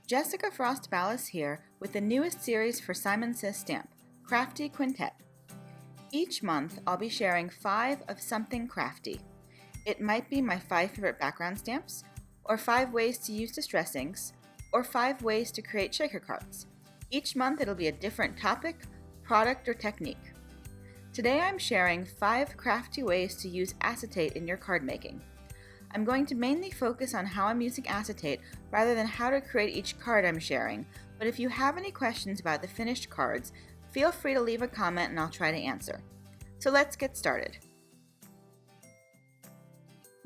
Jessica Frost-Ballas here with the newest series for Simon Says Stamp, Crafty Quintet. Each month I'll be sharing 5 of something crafty. It might be my 5 favorite background stamps, or 5 ways to use distress inks, or 5 ways to create shaker cards. Each month it'll be a different topic, product, or technique. Today I'm sharing 5 crafty ways to use acetate in your card making. I'm going to mainly focus on how I'm using acetate rather than how to create each card I'm sharing, but if you have any questions about the finished cards, feel free to leave a comment and I'll try to answer. So let's get started.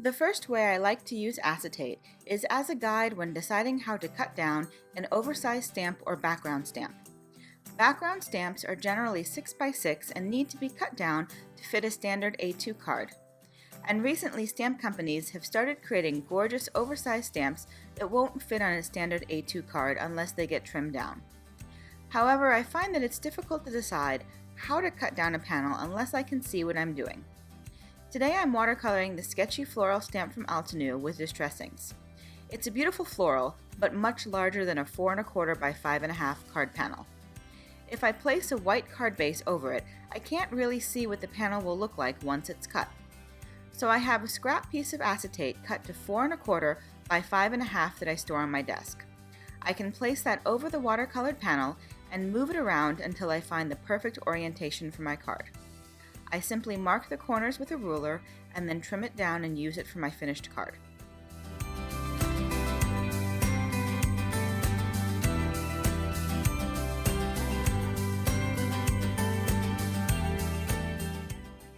The first way I like to use acetate is as a guide when deciding how to cut down an oversized stamp or background stamp. Background stamps are generally 6x6 and need to be cut down to fit a standard A2 card. And recently stamp companies have started creating gorgeous oversized stamps that won't fit on a standard A2 card unless they get trimmed down. However, I find that it's difficult to decide how to cut down a panel unless I can see what I'm doing. Today I'm watercoloring the sketchy floral stamp from Altenew with distress inks. It's a beautiful floral, but much larger than a 4 1/4 by 5 1/2 card panel. If I place a white card base over it, I can't really see what the panel will look like once it's cut. So I have a scrap piece of acetate cut to 4 1/4 by 5 1/2 that I store on my desk. I can place that over the watercolored panel and move it around until I find the perfect orientation for my card. I simply mark the corners with a ruler and then trim it down and use it for my finished card.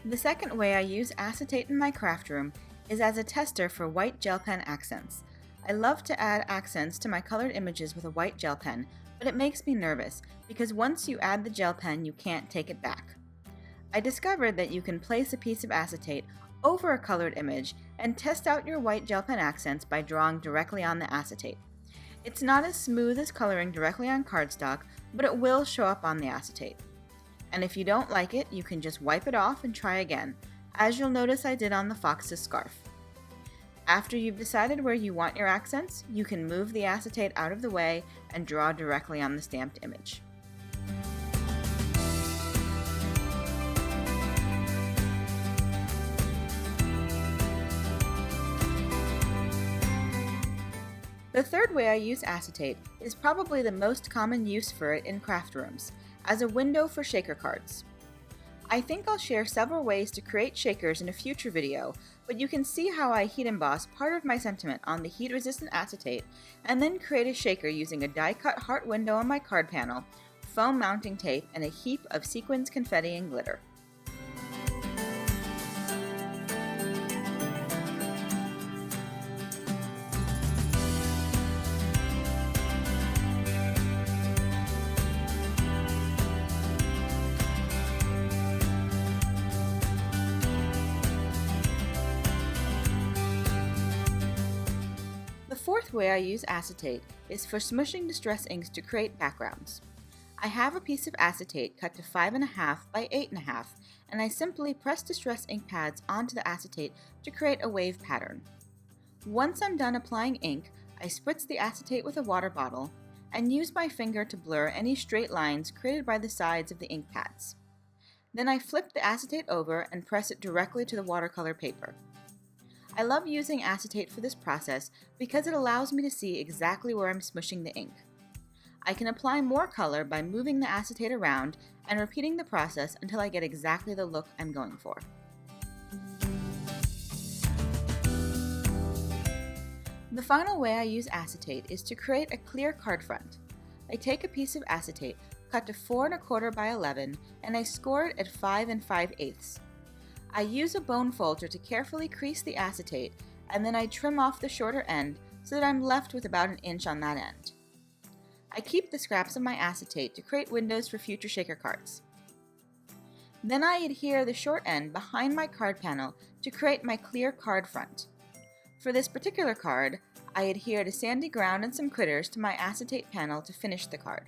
The second way I use acetate in my craft room is as a tester for white gel pen accents. I love to add accents to my colored images with a white gel pen, but it makes me nervous because once you add the gel pen, you can't take it back. I discovered that you can place a piece of acetate over a colored image and test out your white gel pen accents by drawing directly on the acetate. It's not as smooth as coloring directly on cardstock, but it will show up on the acetate. And if you don't like it, you can just wipe it off and try again, as you'll notice I did on the fox's scarf. After you've decided where you want your accents, you can move the acetate out of the way and draw directly on the stamped image. The third way I use acetate is probably the most common use for it in craft rooms, as a window for shaker cards. I think I'll share several ways to create shakers in a future video, but you can see how I heat emboss part of my sentiment on the heat-resistant acetate and then create a shaker using a die-cut heart window on my card panel, foam mounting tape, and a heap of sequins, confetti, and glitter. The fourth way I use acetate is for smushing distress inks to create backgrounds. I have a piece of acetate cut to 5 1/2 by 8 1/2, and I simply press distress ink pads onto the acetate to create a wave pattern. Once I'm done applying ink, I spritz the acetate with a water bottle and use my finger to blur any straight lines created by the sides of the ink pads. Then I flip the acetate over and press it directly to the watercolor paper. I love using acetate for this process because it allows me to see exactly where I'm smushing the ink. I can apply more color by moving the acetate around and repeating the process until I get exactly the look I'm going for. The final way I use acetate is to create a clear card front. I take a piece of acetate cut to 4 1/4 by 11 and I score it at 5 5/8. I use a bone folder to carefully crease the acetate, and then I trim off the shorter end so that I'm left with about 1 inch on that end. I keep the scraps of my acetate to create windows for future shaker cards. Then I adhere the short end behind my card panel to create my clear card front. For this particular card, I adhered a sandy ground and some critters to my acetate panel to finish the card.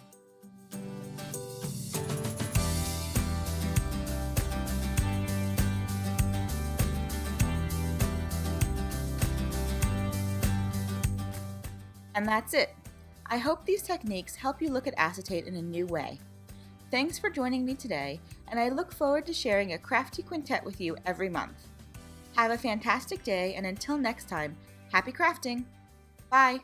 And that's it. I hope these techniques help you look at acetate in a new way. Thanks for joining me today, and I look forward to sharing a crafty quintet with you every month. Have a fantastic day, and until next time, happy crafting! Bye!